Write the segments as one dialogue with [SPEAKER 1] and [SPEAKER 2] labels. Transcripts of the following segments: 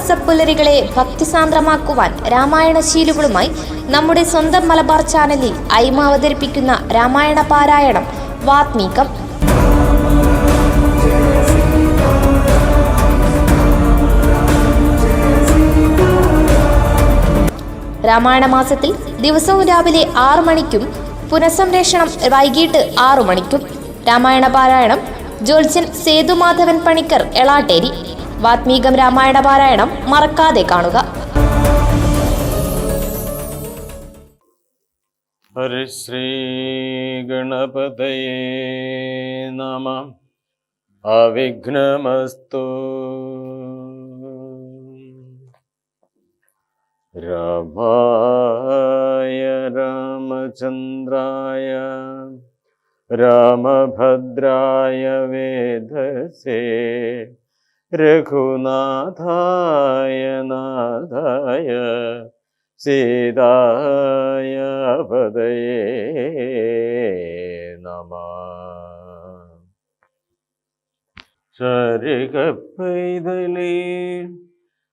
[SPEAKER 1] മാസപ്പുലരികളെ ഭക്തിസാന്ദ്രമാക്കുവാൻ രാമായണശീലുകളുമായി നമ്മുടെ സ്വന്തം മലബാർ ചാനലിൽ ഐമ അവതരിപ്പിക്കുന്ന രാമായണ പാരായണം വാത്മീകം. രാമായണ മാസത്തിൽ ദിവസവും രാവിലെ 6 മണിക്കും പുനഃസംപ്രേഷണം വൈകിട്ട് 6 മണിക്കും. രാമായണ പാരായണം ജ്യോത്സ്യൻ സേതുമാധവൻ പണിക്കർ, എളാട്ടേരി. വാത്മീകം രാമായണ പാരായണം മറക്കാതെ കാണുക.
[SPEAKER 2] ഹരിശ്രീ ഗണപതയേ നമഃ. അവിഘ്നമസ്തു. രാമായ രാമചന്ദ്രായ രാമഭദ്രായ വേദസേ രഘുനാഥായ നാഥായ സീതായ പദയേ നമഃ. ചരികപ്പൈതലേ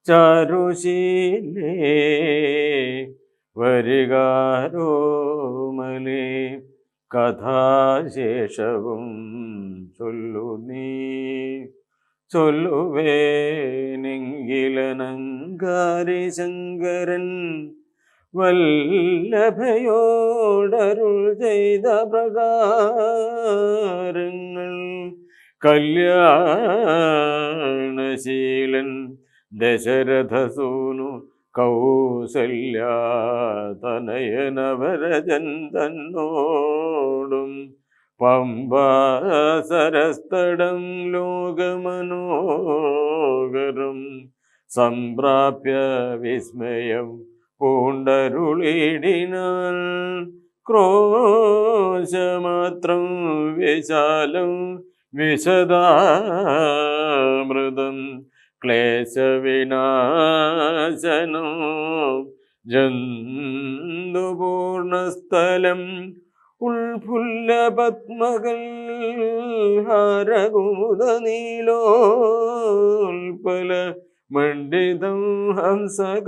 [SPEAKER 2] ചാരുശീലേ വരികാരോമലേ കഥാശേഷവും ചൊല്ലു നീ. ചൊല്ലുവേനെങ്കിലനങ്കാരി ശങ്കരൻ വല്ലഭയോടരുൾ ചെയ്ത പ്രകാരങ്ങൾ കല്യാണശീലൻ ദശരഥസൂനു കൗസല്യാതനയനവരജൻ തന്നോടും പമ്പാസരസ്തടം ലോകമനോഹരം സംപ്രാപ്യ വിസ്മയം പൂണ്ടരുളിടിനാൻ. ക്രോശമാത്രം വിശാലം വിശദാമൃതം ക്ലേശവിനാശനോ ജന്തുപൂർണസ്ഥലം ഉൾഫുല്ലപത്മകൾ ഹാരകുമുദ നീലോൽപല മണ്ഡിതം ഹംസകാരണ്ഡവ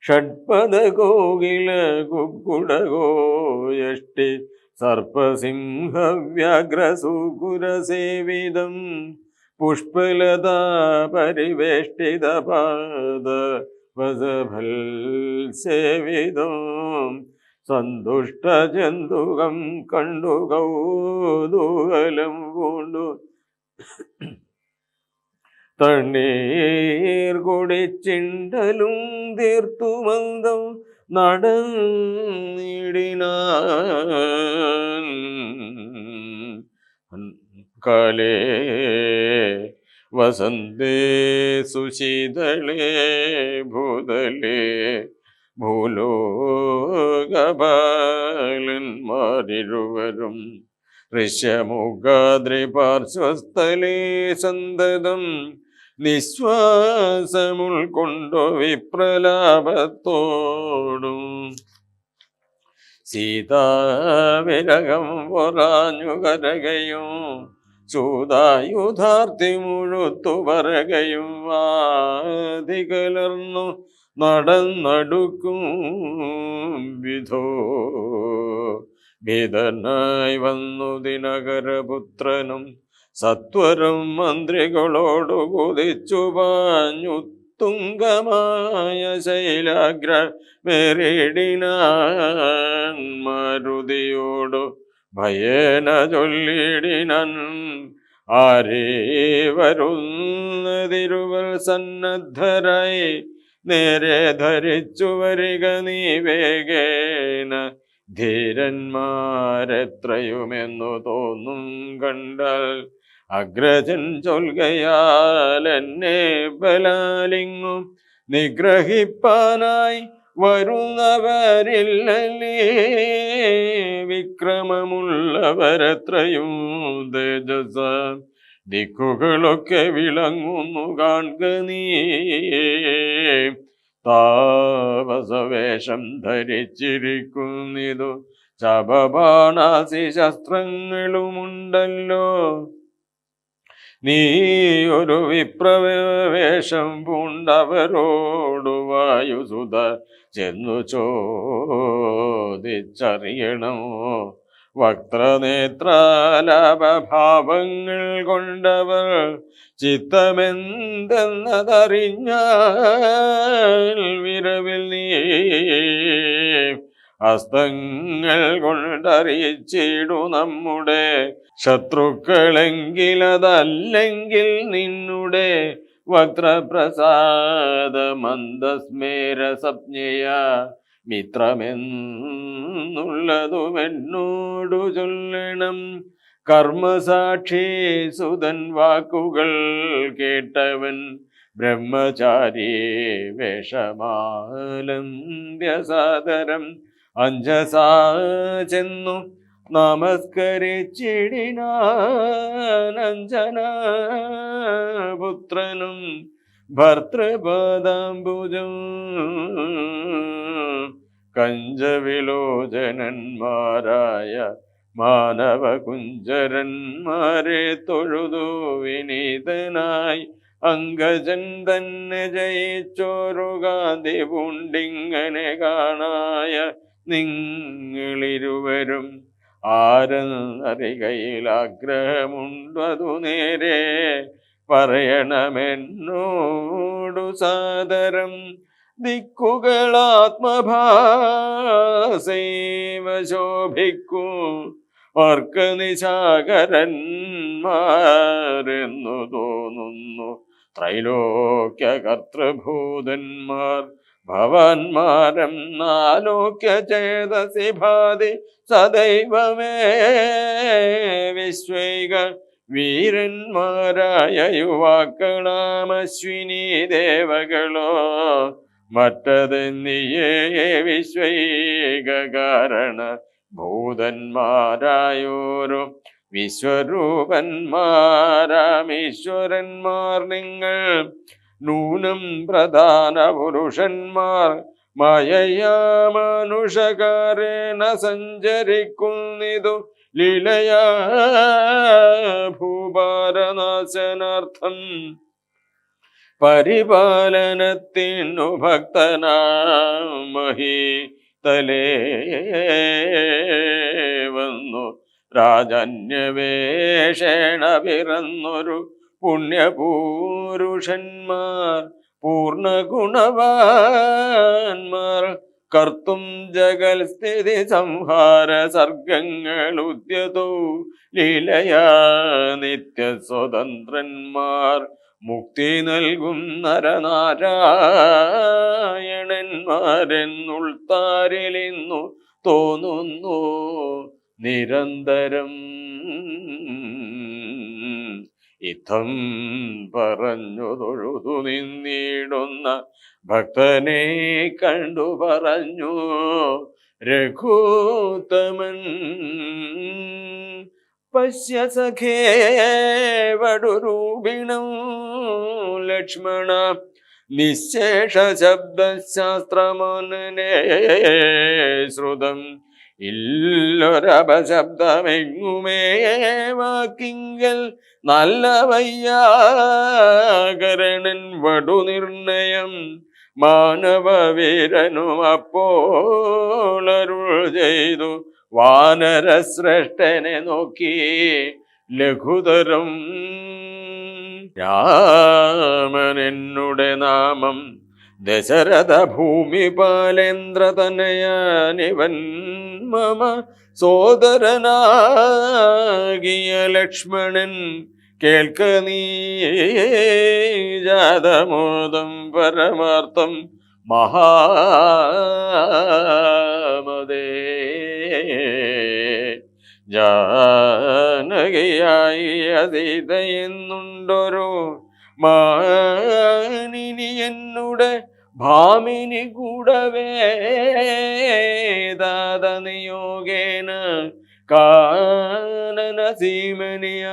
[SPEAKER 2] ഷഡ്പദകോകില കുക്കുടകോ യഷ്ടി സർപ്പസിംഹവ്യാഘ്രസൂകുരസേവിതം പുഷ്പലതാ പരിവേഷ്ടിത പാദ വസഭൽസേവിതം സന്തുഷ്ടജന്തുകം കണ്ടു കൗതൂഹലം പൂണ്ടു തണ്ണീർ കുടിച്ചിണ്ടലും തീർത്തുമന്ദം നടന്നിടിനാൻ. കാലേ വസന്തേ സുശീതളേ ഭൂതലേ ഭൂലോകപാലന്മാരിരുവരും ഋഷ്യമുഖാദ്രിപാർശ്വസ്ഥലേ സന്തതം നിശ്വാസമുൾക്കൊണ്ടു വിപ്രലാപത്തോടും സീതാവിരകം പൊറാഞ്ഞു കരകയും സൂതായുധാർത്തി മുഴുത്തു പറകയും വാതികലർന്നു നടന്നടുക്കും വിധോ ഭീതനായി വന്നു ദിനകരപുത്രനും സത്വരം മന്ത്രികളോടു കുതിച്ചു പാഞ്ഞു തുംഗമായ ശൈലാഗ്ര മേറിടിനാൻ. മാരുതിയോടു ഭയേന ചൊല്ലിടിനാൻ. ആരേ വരുന്നതിരുവൽ സന്നദ്ധരായി നേരെ ധരിച്ചു വരിക നീ വേഗേന. ധീരന്മാരെത്രയുമെന്നു തോന്നും കണ്ടാൽ അഗ്രജൻ ചൊൽകയാൽ എന്നെ ബലാലിങ്ങും നിഗ്രഹിപ്പാനായി വരുന്നവരില്ലല്ലേ. വിക്രമമുള്ളവരെത്രയും തേജസ ദിക്കുകളൊക്കെ വിളങ്ങുന്നു കാൺക നീ. താപസവേഷം ധരിച്ചിരിക്കുന്നിതു ശബബാണാസി ശസ്ത്രങ്ങളുമുണ്ടല്ലോ. നീ ഒരു വിപ്രവേശം പൂണ്ടവരോടു വായുസുത ചെന്നു ചോദിച്ചറിയണമോ വക്രനേത്രാലാപഭാവങ്ങൾ കൊണ്ടവർ ചിത്തമെന്തെന്നതറിഞ്ഞാൽ വിരവിൽ നീ ഹസ്തങ്ങൾ കൊണ്ടറിയിച്ചിടു നമ്മുടെ ശത്രുക്കളെങ്കിലതല്ലെങ്കിൽ നിന്നുടെ വക്രപ്രസാദ മന്ദസ്മേര സംജ്ഞയ മിത്രമെന്നുള്ളതുമെന്നോടു ചൊല്ലണം. കർമ്മസാക്ഷി സുതൻ വാക്കുകൾ കേട്ടവൻ ബ്രഹ്മചാരി വേഷമാലംബ്യസാദരം അഞ്ജസാ ചെന്നു നമസ്കരിച്ചിടിനാനഞ്ജനപുത്രനും ഭർത്തൃപാദാംബുജം കഞ്ചവിലോചനന്മാരായ മാനവകുഞ്ചരന്മാരെ തൊഴുതു വിനീതനായി അങ്കജൻ തന്നെ ജയിച്ചോരു ഗാന്ധി പൂണ്ടിങ്ങനെ കാണായ നിങ്ങളിരുവരും ആരെന്നറികയിൽ ആഗ്രഹമുണ്ടതു നേരെ പറയണമെന്നോടു സാദരം. ദിക്കുകളാത്മഭാസൈവ ശോഭിക്കൂ ഓർക്കനിശാകരന്മാരെന്നു തോന്നുന്നു ത്രൈലോക്യ കർത്തൃഭൂതന്മാർ ഭവാന്മാരം നാലോക്യ ചേതസി ഭാതി സദൈവമേ വിശ്വൈക വീരന്മാരായ യുവാക്കളാമശ്വിനി ദേവകളോ മറ്റതെന്നിയേ വിശ്വൈക കാരണ ഭൂതന്മാരായോരോ വിശ്വരൂപന്മാരാമീശ്വരന്മാർ നിങ്ങൾ നൂനം പ്രധാന പുരുഷന്മാർ മായയാ മനുഷകാരേണ സഞ്ചരിക്കുന്നിതു ലീലയാ ഭൂഭാരനാശനാർത്ഥം പരിപാലനത്തിനു ഭക്തനാമഹി തലേ വന്നു രാജന്യവേഷേണ പിറന്നൊരു പുണ്യപൂരുഷന്മാർ പൂർണ്ണഗുണവാന്മാർ കർത്തും ജഗൽ സ്ഥിതി സംഹാര സർഗങ്ങൾ ഉദ്യതോ ലീലയാ നിത്യസ്വതന്ത്രന്മാർ മുക്തി നൽകും നരനാരായണന്മാരെന്നുൾത്താരിലിന്നു തോന്നുന്നു നിരന്തരം. ഇത്തം പറഞ്ഞു തൊഴുതു നിന്നിടുന്ന ഭക്തനെ കണ്ടു പറഞ്ഞു രഘുത്തമൻ. പശ്യ സഖേ വടുരൂപിണം ലക്ഷ്മണ നിശേഷ ശബ്ദശാസ്ത്രമോനെ ശ്രുതം ഇല്ലൊരപശബ്ദമെങ്ങുമേ വാക്കിങ്കൽ നല്ല വയ്യാകരണൻ വടുനിർണയം മാനവവീരനും അപ്പോളരുൾ ചെയ്തു വാനരശ്രേഷ്ഠനെ നോക്കി ലഘുതരം. രാമനെന്നുടെ നാമം ദശരഥ ഭൂമിപാലേന്ദ്രതനയാനിവൻ മമ സോദരനാകിയ ലക്ഷ്മണൻ കേൾക്ക നീ ജാതമോദം പരമാർത്ഥം മഹാമദേ. ജാനകിയായി അതീതയെന്നുണ്ടൊരു മാനിനി എന്നുടെ ഭാമിനി കൂടവേ ദാതനിയോഗേന കാനന സീമനിയാതന്മാരായി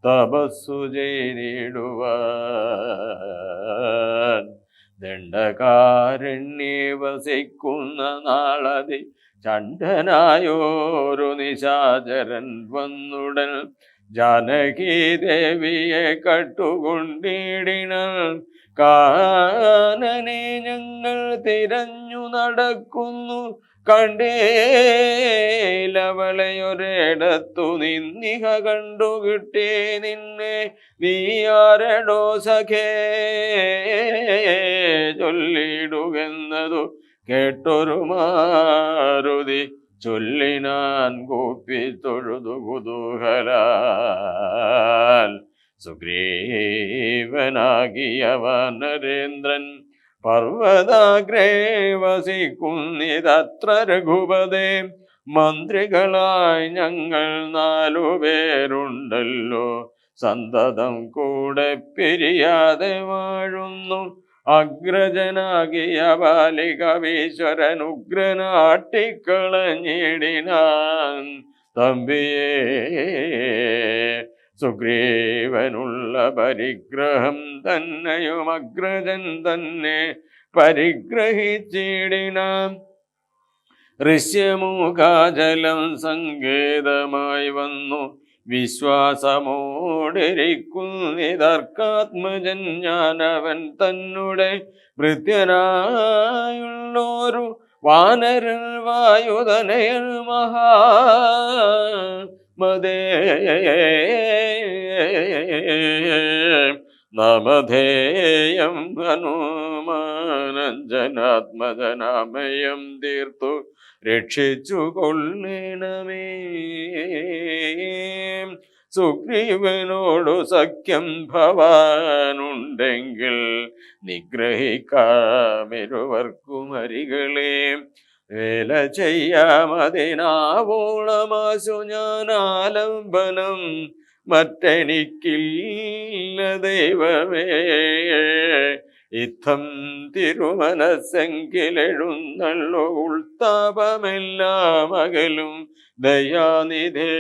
[SPEAKER 2] തപസ്സു ചെയ്തിടുവാൻ ദണ്ഡകാരണ്യേ വസിക്കുന്ന നാളതി ചണ്ഡനായോരു നിശാചരൻ വന്നുടൻ ജാനകി ദേവിയെ കട്ടുകൊണ്ടിടിന കാനനെ ഞങ്ങൾ തിരഞ്ഞു നടക്കുന്നു. കണ്ടേലവളെയൊരിടത്തു നിന്നിഹ കണ്ടുകിട്ടേ നിന്നെ. നീ ആരടോ സഖേ ചൊല്ലിടുകെന്നതു കേട്ടൊരു മാരുതി. ചൊല്ലിനാൻ കൂപ്പി തൊഴുതു കുതൂഹലാൽ. സുഗ്രീവനാകിയ വാനരേന്ദ്രൻ പർവ്വതാഗ്രേ വസിക്കുന്നിതത്ര രഘുപതേ. മന്ത്രികളായി ഞങ്ങൾ 4 പേരുണ്ടല്ലോ, സന്തതം കൂടെ പിരിയാതെ വാഴുന്നു. അഗ്രജനാകിയ ബാലികവീശ്വരനുഗ്രനാട്ടിക്കളഞ്ഞിടിനാൻ തമ്പിയേ. സുഗ്രീവനുള്ള പരിഗ്രഹം തന്നെയും അഗ്രജൻ തന്നെ പരിഗ്രഹിച്ചിടിനാം. ഋഷ്യമൂകാചലം സങ്കേതമായി വന്നു വിശ്വാസമോടിരിക്കുന്നിതർക്കാത്മജൻ ഞാനവൻ തന്നെ. ഭൃത്യനായുള്ളൊരു വാനരൻ വായുധനയൻ മഹാമതേ. നമധേയം ഹനുമാനഞ്ജനാത്മജനാമയം തീർത്തു രക്ഷിച്ചു കൊള്ളണമേ. സുഗ്രീവനോടു സഖ്യം ഭവാനുണ്ടെങ്കിൽ നിഗ്രഹിക്കാമിരുവർക്കും അരികളെ. വേല ചെയ്യാമതിനാവോളമാശു ഞാനാലംബനം മറ്റെനിക്കില്ല ദൈവമേ. ഇത്തം തിരുമനസ്സെങ്കിലെഴുന്നള്ളു ഉൾത്താപമെല്ലാം അകലും ദയാനിധേ.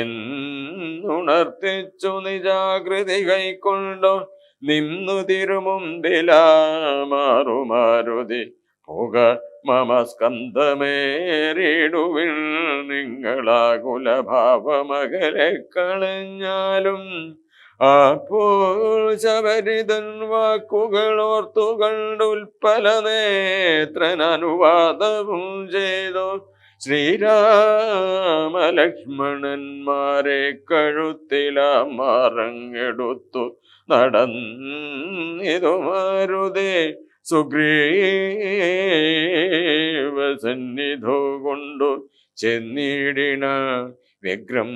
[SPEAKER 2] എന്നുണർത്തിച്ചു നിജാകൃതി കൈക്കൊണ്ടോ നിന്നു തിരുമുമ്പിലാമാറുമാരുതി. പുക മമ സ്കന്ധമേറിടുവിൽ നിങ്ങളാകുലഭാവമകലെ കളഞ്ഞാലും. അപ്പോൾ ശബരിതൻ വാക്കുകളോർത്തു കണ്ടുൽപ്പല നേത്രനനുവാദവും ചെയ്തു. ശ്രീരാമലക്ഷ്മണന്മാരെ കഴുത്തിലാമറങ്ങെടുത്തു നടന്നിതു മാരുതേ. സുഗ്രീവസന്നിധോ കൊണ്ടു ചെന്നിടിന വ്യഗ്രം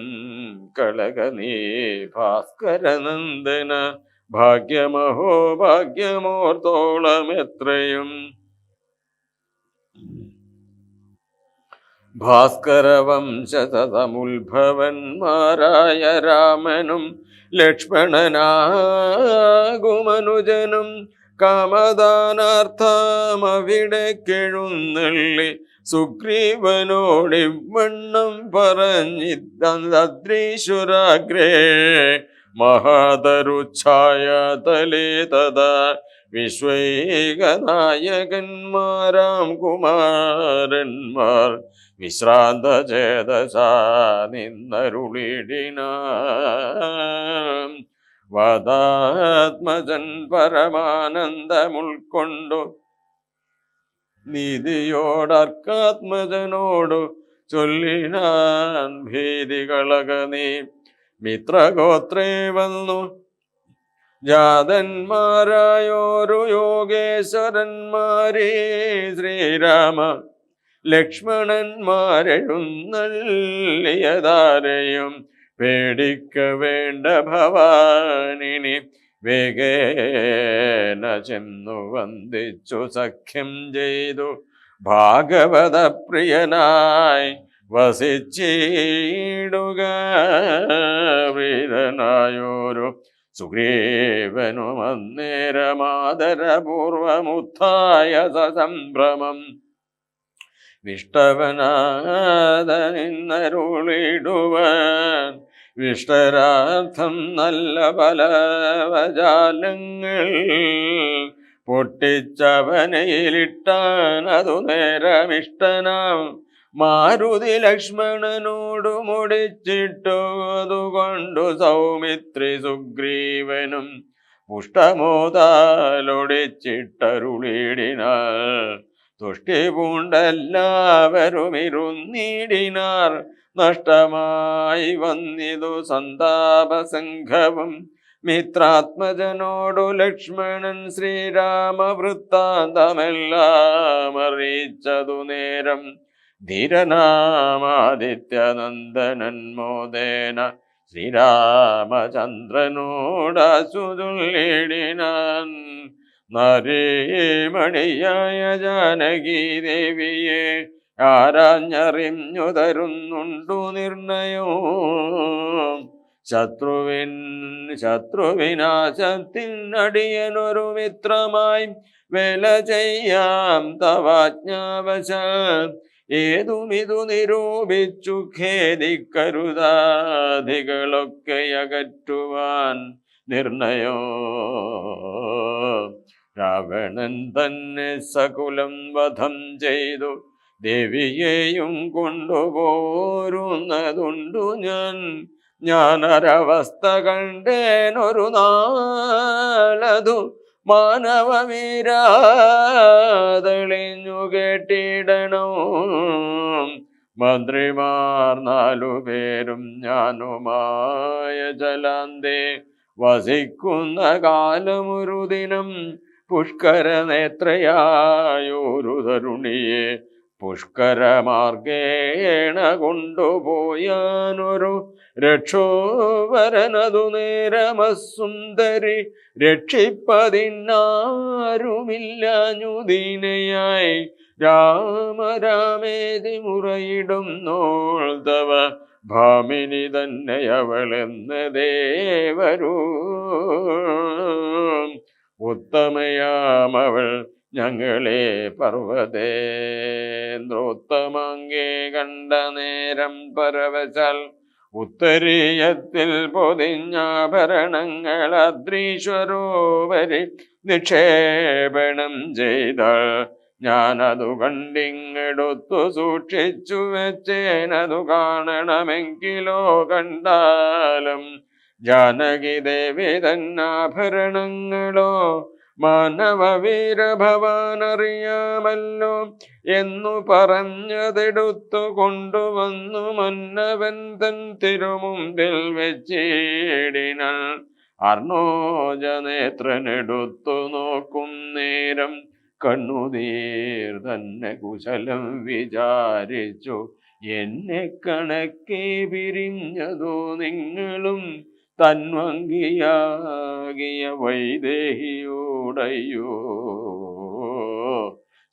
[SPEAKER 2] കളകനീ ഭാസ്കരനന്ദന. ഭാഗ്യമഹോ ഭാഗ്യമോർത്തോളം എത്രയും. ഭാസ്കരവംശതമുത്ഭവന്മാരായ രാമനും ലക്ഷ്മണനാകുമനുജനും കാമദാനാർത്ഥമവിടെ കെഴുന്നള്ളി. സുഗ്രീവനോടിവണ്ണം പറഞ്ഞിദ്രീശ്വരാഗ്രേ മഹാതരുച്ഛായ തലേ തഥാ. വിശ്വൈകനായകന്മാരാം കുമാരന്മാർ വിശ്രാന്ത ചേതസാ നിന്നരുളിടിനാം. വദാത്മജൻ പരമാനന്ദമുൾക്കൊണ്ടു നീതിയോടർക്കാത്മജനോടു ചൊല്ലിനാൻ. ഭീതികളകനീ മിത്രഗോത്രേ വന്നു ജാതന്മാരായോരു യോഗേശ്വരന്മാരേ. ശ്രീരാമ ലക്ഷ്മണന്മാരെഴുന്നള്ളിയതാരെയും പേടിക്ക വേണ്ട ഭവാനിനി. വേഗേന ചെന്നു വന്ദിച്ചു സഖ്യം ചെയ്തു ഭാഗവത പ്രിയനായി വസിച്ചിടുക. പ്രീതനായോരു സുഗ്രീവനും അന്നേരമാദരപൂർവമുത്ഥായ സസംഭ്രമം വിഷ്ടവനാദനിന്നരുളിടുവാൻ. വിഷ്ടരാർത്ഥം നല്ല ബലവജാലങ്ങൾ പൊട്ടിച്ചവനയിലിട്ടാൻ. അതു നേരമിഷ്ടനാം മാരുതി ലക്ഷ്മണനോടു മുടിച്ചിട്ടു അതുകൊണ്ടു സൗമിത്രി സുഗ്രീവനും പുഷ്ടമോതാലൊടിച്ചിട്ടരുളിടിനാർ. തുഷ്ടി പൂണ്ടെല്ലാവരും ഇരുന്നിടിനാർ. നഷ്ടമായി വന്നിതു സന്താപസംഘവും. മിത്രാത്മജനോടു ലക്ഷ്മണൻ ശ്രീരാമവൃത്താന്തമെല്ലാം അറിയിച്ചതു നേരം. ധീരനാമാദിത്യനന്ദനൻ മോദേന ശ്രീരാമചന്ദ്രനോടാസുതുള്ളിടിനാൻ. നരേമണിയായ ജാനകി ദേവിയെ ആരാഞ്ഞറിഞ്ഞു തരുന്നുണ്ടു നിർണയവും. ശത്രുവിനാശത്തിനടിയനൊരു മിത്രമായി വേല ചെയ്യാം തവാജ്ഞാവശാൽ. ഏതുമിതു നിരൂപിച്ചു ഖേദിക്കരുതാധികളൊക്കെ അകറ്റുവാൻ നിർണയോ. രാവണൻ തന്നെ സകുലം വധം ചെയ്തു ദേവിയെയും കൊണ്ടുപോരുന്നതുണ്ടു ഞാനൊരവസ്ഥ കണ്ടേനൊരു നാളതു. മാനവമീരാതെളിഞ്ഞു കേട്ടിടണോ. മന്ത്രിമാർ 4 പേരും ഞാനുമായ ജലാന്തേ വസിക്കുന്ന കാലമൊരു ദിനം. പുഷ്കരനേത്രയായൊരു തരുണിയെ പുഷ്കരമാർഗേണ കൊണ്ടുപോയാനൊരു രക്ഷോവരനതു നേരമസുന്ദരി. രക്ഷിപ്പതിനാരുമില്ലാഞ്ഞുദീനയായി രാമരാമേതി മുറയിടുന്നോൾ തവ ഭാമിനി തന്നെ അവളെന്ന് ദേവരൂ. ഉത്തമയാമവൾ ഞങ്ങളെ പർവ്വതേന്ദ്രോത്തമങ്കേ കണ്ട നേരം പരവശാൽ. ഉത്തരീയത്തിൽ പൊതിഞ്ഞാഭരണങ്ങൾ അദ്രീശ്വരോപരി നിക്ഷേപണം ചെയ്ത. ഞാനതു കണ്ടിങ്ങെടുത്തു സൂക്ഷിച്ചു വെച്ചേനതു കാണണമെങ്കിലോ കണ്ടാലും. ജാനകി ദേവി തന്നാഭരണങ്ങളോ മാനവവീരഭവാനറിയാമല്ലോ എന്നു പറഞ്ഞതെടുത്തു കൊണ്ടുവന്നു മന്നവൻ തൻ തിരുമുമ്പിൽ വെച്ചിടിനാൻ. അർണോജനേത്രനെടുത്തു നോക്കും നേരം കണ്ണുനീർ തന്നെ കുശലം വിചാരിച്ചു. എന്നെ കണക്കെ പിരിഞ്ഞതോ നിങ്ങളും തന്വങ്കിയാകിയ വൈദേഹിയോടയ്യോ.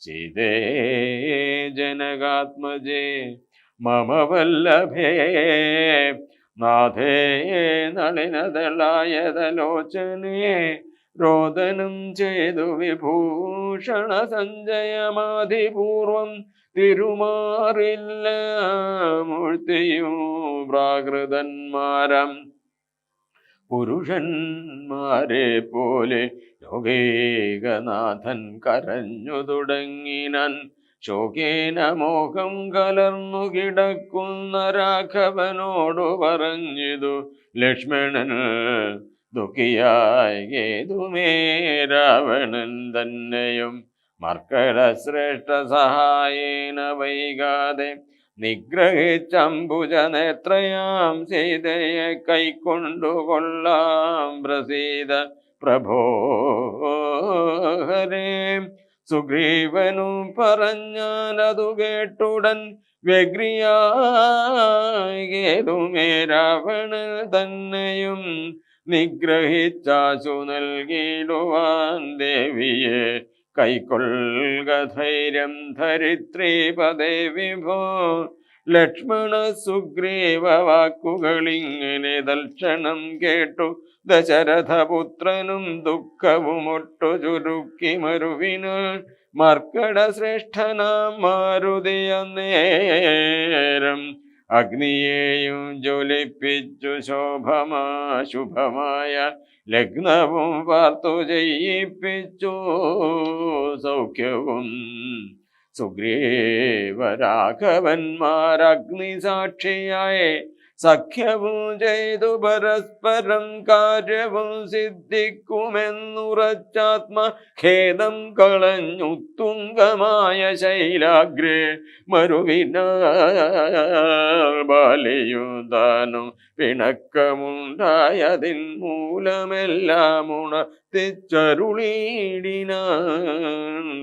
[SPEAKER 2] സീതേ ജനകാത്മജേ മമ വല്ലഭേ നാഥേ നളിനദളായതലോചനേ. രോദനം ചെയ്തു വിഭൂഷണ സഞ്ജയമാധിപൂർവം തിരുമാറില്ല മൂർത്തിയും പ്രാകൃതന്മാരം. പുരുഷന്മാരെ പോലെ ലോകേകനാഥൻ കരഞ്ഞു തുടങ്ങിനാൻ. ശോകേന മോഹം കലർന്നു കിടക്കുന്ന രാഘവനോടു പറഞ്ഞിതു ലക്ഷ്മണൻ. ദുഃഖിയായി ഏതുമേ രാവണൻ തന്നെയും മർക്കടശ്രേഷ്ഠ സഹായേന വൈകാതെ നിഗ്രഹിച്ചംബുജനേത്രയാം സീതയെ കൈക്കൊണ്ടുകൊള്ളാം. പ്രസീത പ്രഭോ ഹരേ. സുഗ്രീവനും പറഞ്ഞാലതു കേട്ടുടൻ വ്യഗ്രിയായേതുമേ രാവണൻ തന്നെയും നിഗ്രഹിച്ചാശു നൽകിടുവാൻ. ദേവിയെ കൈക്കൊള്ളുക ധൈര്യം ധരിത്രീപദേ വിഭോ. ലക്ഷ്മണ സുഗ്രീവ വാക്കുകളിങ്ങനെ തൽക്ഷണം കേട്ടു ദശരഥപുത്രനും ദുഃഖവുമൊട്ടു ചുരുക്കി മരുവിനാൽ. മർക്കട ശ്രേഷ്ഠനാം മാരുതിയ നേരം അഗ്നിയെയും ജ്വലിപ്പിച്ചു ശുഭമായ ലഗ്നവും വാർത്തു ചെയ്യിപ്പിച്ചു. സൗഖ്യവും സുഗ്രീവരാഘവന്മാരഗ്നിസാക്ഷിയായി സഖ്യവും ചെയ്തു പരസ്പരം കാര്യവും സിദ്ധിക്കുമെന്നുറച്ചാത്മഖേദം കളഞ്ഞു തുംഗമായ ശൈലാഗ്രേ മരുവിനാൽ ബാലിയുതാനും പിണക്കമുണ്ടായതിൻ മൂലമെല്ലാം ഉണർത്തിച്ചരുളീടിനാൻ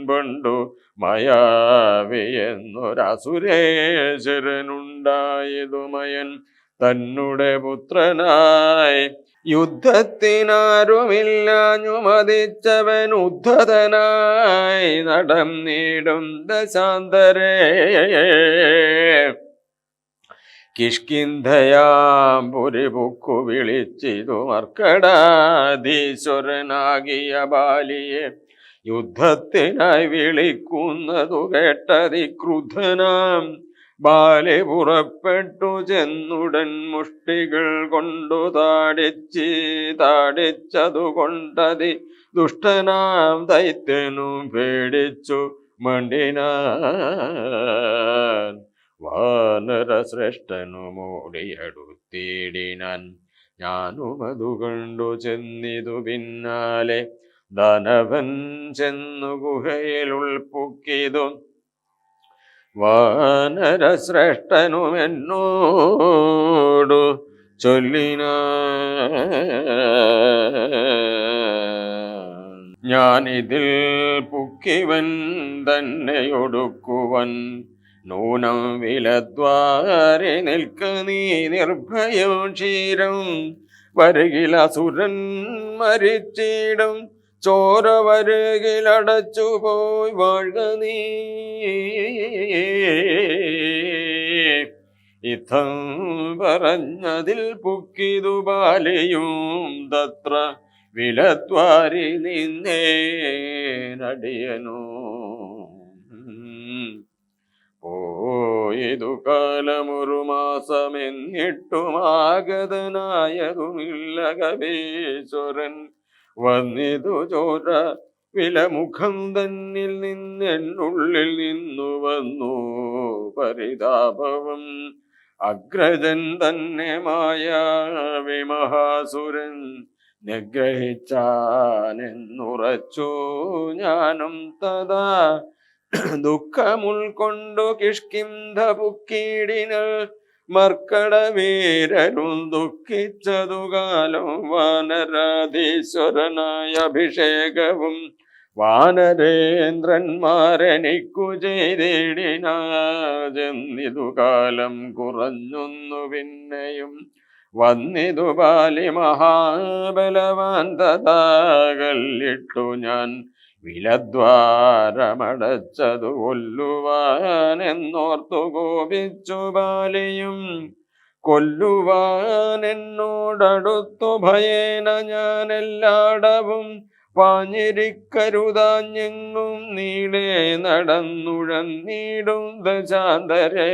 [SPEAKER 2] പണ്ടു മയാവിയെന്നൊരസുരേശ്വരനുണ്ടായതുമയൻ തന്നുടെ പുത്രനായി യുദ്ധത്തിനാരുമില്ലാഞ്ഞു മതിച്ചവൻ ഉദ്ധതനായി നടന്നിടും ദശാന്തരേ കിഷ്കിന്ധയാംപുരി പുക്കു വിളിച്ചിതു മർക്കടാധീശ്വരനാകിയ ബാലിയെ യുദ്ധത്തിനായി വിളിക്കുന്നതു കേട്ടതി ക്രുദ്ധനാം ബാലി പുറപ്പെട്ടു ചെന്നുടൻ മുഷ്ടികൾ കൊണ്ടു താടിച്ചതു കൊണ്ടതി ദുഷ്ടനാം ദൈത്യനും പേടിച്ചു മണ്ടിനാൻ വാനരശ്രേഷ്ഠനു മോടിയടുത്തിടിനാൻ ഞാനും അതു കണ്ടു ചെന്നിതു പിന്നാലെ ദാനവൻ ചെന്നു ഗുഹയിൽ ഉൾപ്പുക്കിതു വാനരശ്രേഷ്ഠനും എന്നോടു ഞാനിതിൽ പുക്കിവൻ തന്നെയൊടുക്കുവൻ നൂനം വിലദ്വാരെ നിൽക്ക നീ നിർഭയം ക്ഷീരം വരുകിൽ അസുരൻ മരിച്ചിടും ചോര വരുകിലടച്ചു പോയി വാഴ്ക നീ ഇത്തം പറഞ്ഞതിൽ പുക്കിതു ബാലിയും തത്ര വിലദ്വാരി നിന്നേനടിയനോ പോയതു കാലമൊരു മാസമെന്നിട്ടുമാഗതനായതുമില്ല കവീശ്വരൻ വന്നിതു ചോര വിലമുഖം തന്നിൽ നിന്നുള്ളിൽ നിന്നു വന്നു പരിതാപവും അഗ്രജൻ തന്നെ മായാവിമഹാസുരൻ നിഗ്രഹിച്ചാനെന്നുറച്ചു ഞാനും തഥാ ദുഃഖമുൾക്കൊണ്ടു കിഷ്കിന്ധ പുക്കീടിന് മർക്കടവീരരും ദുഃഖിച്ചതു കാലം വാനരാധീശ്വരനായ അഭിഷേകവും വാനരേന്ദ്രന്മാരെനിക്കു ചെയ്തിടിനാജെന്നിതു കാലം കുറഞ്ഞൊന്നു പിന്നെയും വന്നിതു ബാലി മഹാബലവാൻ തഥാകല്ലിട്ടു ഞാൻ വിലദ്വാരമടച്ചതു കൊല്ലുവാനെന്നോർത്തു കോപിച്ചു ബാലിയും കൊല്ലുവാനെന്നോടടുത്തു ഭയേന ഞാൻ എല്ലാടവും പാഞ്ഞിരിക്കരുതാഞ്ഞെങ്ങും നീളെ നടന്നുഴന്നീടും ദശാന്തരേ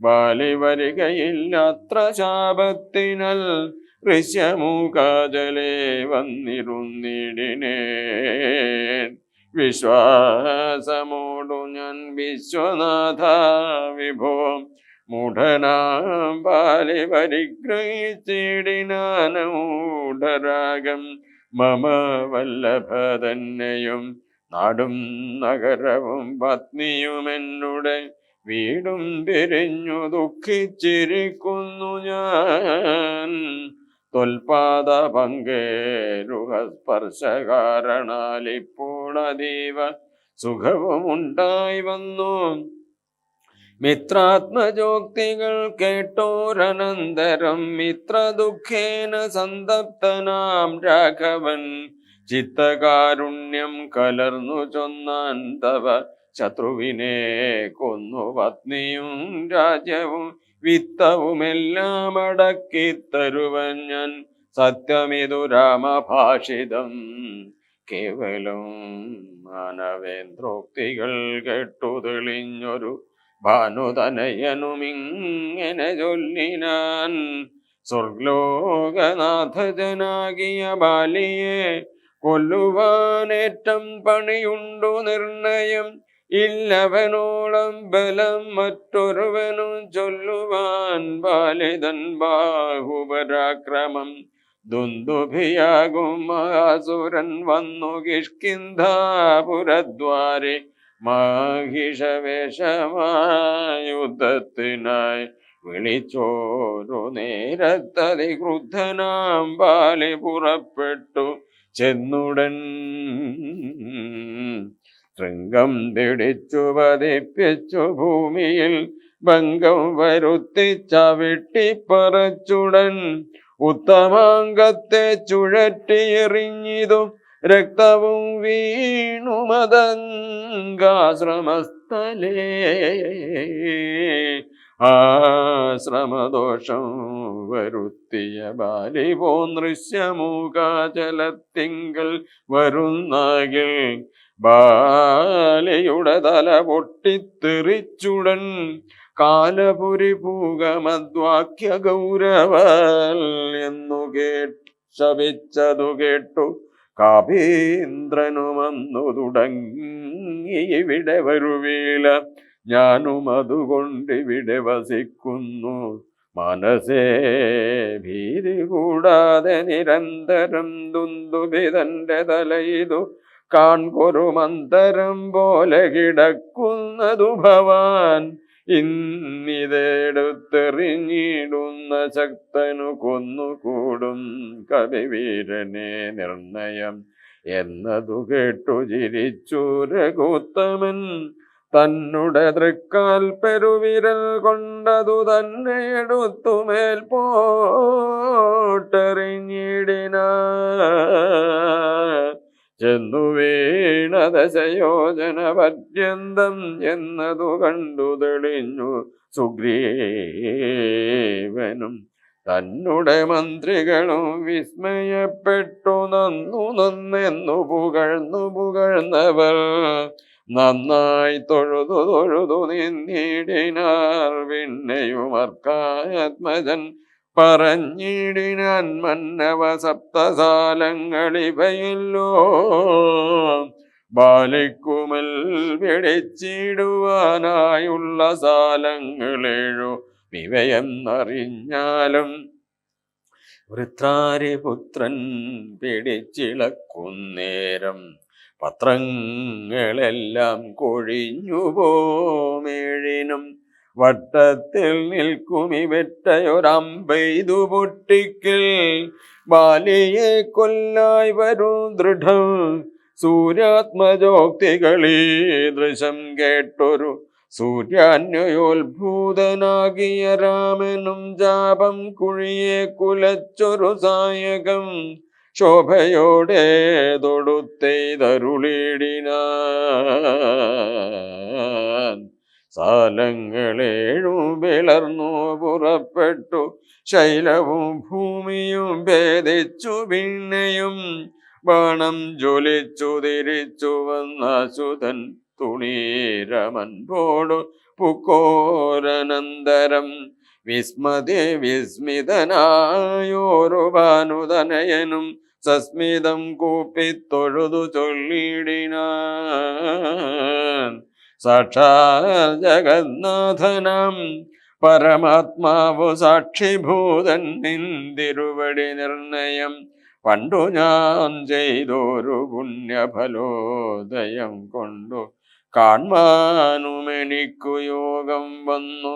[SPEAKER 2] ബാലി വരികയില്ലത്ര ശാപത്തിനൽ ഋഷ്യമൂകാജലേ വന്നിരുന്നിടിനേ വിശ്വാസമോടു ഞാൻ വിശ്വനാഥ വിഭോ മൂഢനാം ബാലി പരിഗ്രഹിച്ചിടിനാനൂഢരാഗം മമ വല്ലഭതന്നെയും നാടും നഗരവും പത്നിയുമെന്നുടെ വീടും പിരിഞ്ഞു ദുഃഖിച്ചിരിക്കുന്നു ഞാൻ തൊൽപാദ പങ്കേരുഹസ്പർശകാരണാലിപ്പോൾ അതീവ സുഖവുമുണ്ടായി വന്നു മിത്രാത്മജോക്തികൾ കേട്ടോരനന്തരം മിത്രദുഃഖേന സന്തപ്തനാം രാഘവൻ ചിത്തകാരുണ്യം കലർന്നു ചൊന്നാൻ തവ ശത്രുവിനെ കൊന്നു പത്നിയും രാജ്യവും വിത്തവുമെല്ലാം അടക്കി തരുവൻ ഞാൻ സത്യമിതു രാമഭാഷിതം കേവലം മാനവേന്ദ്രോക്തികൾ കേട്ടു തെളിഞ്ഞൊരു ഭാനുതനയനുമിങ്ങനെ ചൊല്ലിനാൻ സ്വർലോകനാഥജനാകിയ ബാലിയെ കൊല്ലുവാനേറ്റം പണിയുണ്ടു നിർണയം ഇല്ലവനോളം ബലം മറ്റൊരുവനും ചൊല്ലുവാൻ ബാലിതൻ ബാഹുപരാക്രമം ദുന്ദുഭിയാകും മഹാസുരൻ വന്നു കിഷ്കിന്ധാപുരദ്വാരെ മാഹിഷവേഷമായുദ്ധത്തിനായി വിളിച്ചോരു നേരത്തതി ക്രുദ്ധനാം ബാലി പുറപ്പെട്ടു ചെന്നുടൻ ശൃംഗം പിടിച്ചു പതിപ്പിച്ചു ഭൂമിയിൽ ഭംഗം വരുത്തി ചവിട്ടിപ്പറച്ചുടൻ ഉത്തമാംഗത്തെ ചുഴറ്റിയെറിഞ്ഞിതു രക്തവും വീണു മതംഗാശ്രമസ്ഥലേ ആശ്രമദോഷം വരുത്തിയ ബാലിപോ ദൃശ്യമൂകാചലത്തിങ്കൽ വരുന്നാകിൽ ബാലയുടെ തല പൊട്ടിത്തെറിച്ചുടൻ കാലപുരി പൂകമദ്വാക്യ ഗൗരവൽ എന്നു ശപിച്ചതു കേട്ടു കാപീന്ദ്രനുമന്നു തുടങ്ങി ഇവിടെ വരുവീല ഞാനും അതുകൊണ്ടിവിടെ വസിക്കുന്നു മനസ്സേ ഭീതി കൂടാതെ നിരന്തരം ദുന്ദുഭിതന്റെ തലയിതു കാൺകൊരു മന്ദരം പോലെ കിടക്കുന്നതു ഭവാൻ ഇന്നിതെടുത്തെറിഞ്ഞിടുന്ന ശക്തനു കൊന്നുകൂടും കവിവീരനെ നിർണയം എന്നതു കേട്ടു ചിരിച്ചു രഘുത്തമൻ തന്നുടെ തൃക്കാൽ പെരുവിരൽ കൊണ്ടതു തന്നെ എടുത്തു മേൽ പോട്ടെറിഞ്ഞിടിന ചെന്നു വീണ ദശയോജന പര്യന്തം എന്നതു കണ്ടു തെളിഞ്ഞു സുഗ്രീവനും തന്നുടെ മന്ത്രികളും വിസ്മയപ്പെട്ടു നന്നെന്നു പുകഴ്ന്നവർ നന്നായി തൊഴുതു നിന്നിടിനാർ പിന്നെയുമർക്കാത്മജൻ പറഞ്ഞിടിനാൻ മന്നവ സപ്തസാലങ്ങളിവയല്ലോ ബാലിക്കുമൽ പിടിച്ചിടുവാനായുള്ള സാലങ്ങളേഴു വിവയെന്നറിഞ്ഞാലും വൃത്രാരിപുത്രൻ പിടിച്ചിളക്കുന്നേരം പത്രങ്ങളെല്ലാം കൊഴിഞ്ഞുപോമേഴിനും വട്ടത്തിൽ നിൽക്കുമിവറ്റയൊരമ്പെയ്തു പൊട്ടിക്കൽ ബാലിയെ കൊല്ലായി വരും ദൃഢം സൂര്യാത്മജോക്തികളീ ദൃശം കേട്ടൊരു സൂര്യാന്വയോത്ഭൂതനാകിയ രാമനും ജാപം കുഴിയെ കുലച്ചൊരു സായകം ശോഭയോടെ തൊടുത്തെയ്തരുളിടിനാൻ സാലങ്ങളേഴും പിളർന്നു പുറപ്പെട്ടു ശൈലവും ഭൂമിയും ഭേദിച്ചു പിന്നെയും ബാണം ജ്വലിച്ചു തിരിച്ചു വന്ന അസുതൻ തുണീരമൻപോടു പുക്കോരനന്തരം വിസ്മിതനായോരു ഭാനുതനയനും സസ്മിതം കൂപ്പിത്തൊഴുതു ചൊല്ലിടിനാൻ സാക്ഷാൽ ജഗന്നാഥനാം പരമാത്മാവു സാക്ഷിഭൂതൻ നിന്തിരുവടി നിർണയം പണ്ടു ഞാൻ ചെയ്തൊരു പുണ്യഫലോദയം കൊണ്ടു കാൺമാനുമെനിക്കു യോഗം വന്നു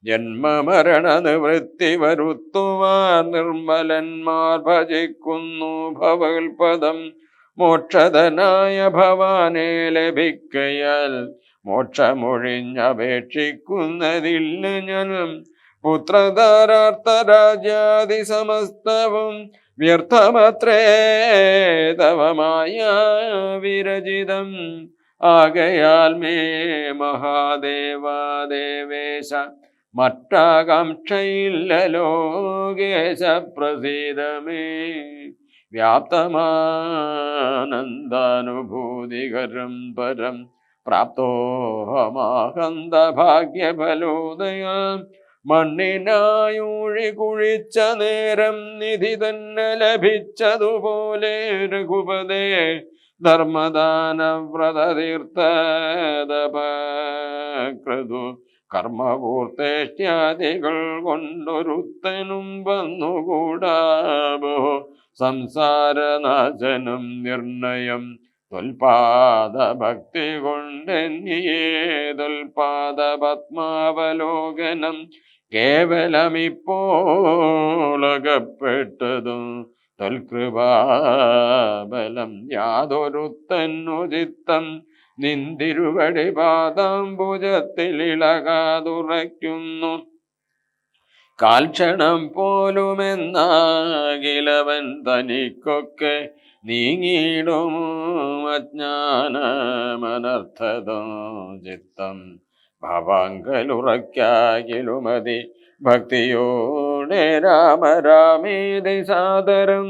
[SPEAKER 2] ജന്മമരണ നിവൃത്തി വരുത്തുവാൻ നിർമ്മലന്മാർ ഭജിക്കുന്നു ഭവൽപദം മോക്ഷതനായ ഭവാനെ ലഭിക്കയാൽ മോക്ഷമൊഴിഞ്ഞപേക്ഷിക്കുന്നതില്ല ഞാൻ പുത്രധാരാർത്ഥരാജ്യാദി സമസ്തവും വ്യർത്ഥമത്രേ തവമായ വിരചിതം ആകയാൽ മേ മഹാദേവാദേവേശ മറ്റാകാംക്ഷയില്ല ലോകേശ പ്രസീദമേ വ്യാപ്തമാനന്ദാനുഭൂതികരം പരം പ്രാപ്തോഹമാഹന്ത ഭാഗ്യഫലോദയ മണ്ണിനായൂഴി കുഴിച്ച നേരം നിധി തന്നെ ലഭിച്ചതുപോലെ രഘുപതേ ധർമ്മദാനവ്രതതീർത്ഥതപകൃതു കർമ്മപൂർത്തേഷ്ട്യാദികൾ കൊണ്ടൊരുത്തനും വന്നുകൂടാബോ സംസാരനാശനം നിർണയം ത്വൽപാദഭക്തി കൊണ്ടെന്നിയേ ത്വൽപാദപത്മാവലോകനം കേവലമിപ്പോളകപ്പെട്ടതും ത്വൽകൃപാബലം യാതൊരുത്തന്നുചിത്തം നിന്തിരുവടി പാദാംബുജത്തിലിളകാതുറയ്ക്കുന്നു കാൽക്ഷണം പോലുമെന്നാകിലവൻ തനിക്കൊക്കെ നീങ്ങിയിടും അജ്ഞാനമനർത്ഥതോ ചിത്തം ഭവാങ്കലുറയ്ക്കാകിലുമതി ഭക്തിയോടെ രാമരാമേതി സാദരം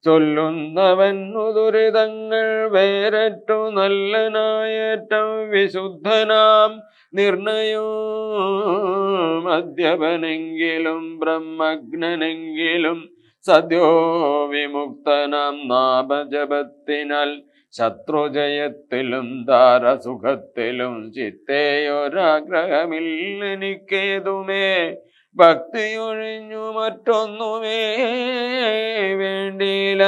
[SPEAKER 2] ചൊല്ലുന്നവന്നു ദുരിതങ്ങൾ വേരറ്റു നല്ലനായേറ്റം വിശുദ്ധനാം നിർണയോ മദ്യപനെങ്കിലും ബ്രഹ്മജ്ഞനെങ്കിലും സദ്യോ വിമുക്തനാം നാമജപത്തിനാൽ ശത്രുജയത്തിലും ദാരസുഖത്തിലും ചിത്തേയൊരാഗ്രഹമില്ലെനിക്കേതുമേ ഭക്തിയൊഴിഞ്ഞു മറ്റൊന്നുമേ വേണ്ടിയില്ല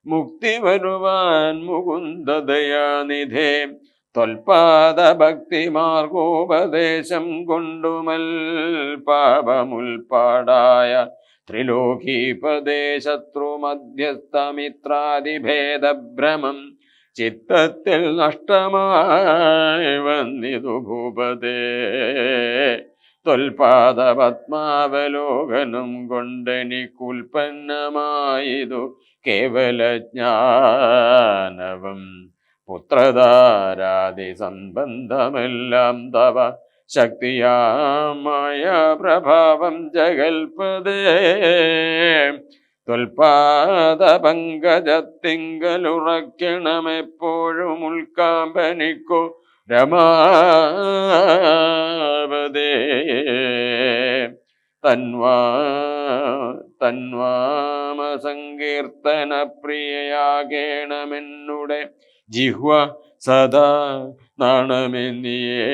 [SPEAKER 2] മുക്തി വരുവാൻ മുകുന്ദദയാനിധേ ത്വൽപാദഭക്തി മാർഗോപദേശം കൊണ്ടുമൽ പാപമുൽപ്പാടായ ത്രിലോകീപദേ ശത്രുമധ്യസ്ഥമിത്രാദിഭേദഭ്രമം ചിത്തത്തിൽ നഷ്ടമായി വന്നിതു ഭൂപതേ ത്വൽപാദപത്മാവലോകനം കൊണ്ടെനിക്കുൽപ്പന്നമായതു കേവലജ്ഞാനവും പുത്രധാരാദി സംബന്ധമെല്ലാം തവ ശക്തിയാമായ പ്രഭാവം ജഗൽപദേ ത്വൽപാദപങ്കജത്തിങ്കലുറയ്ക്കണമെപ്പോഴും ഉൾക്കാമ്പനിക്കു രമാപദേ തന്വാമസങ്കീർത്തന പ്രിയയാകേണമെന്നുടെ ജിഹ്വ സദാ നാണമെന്നിയേ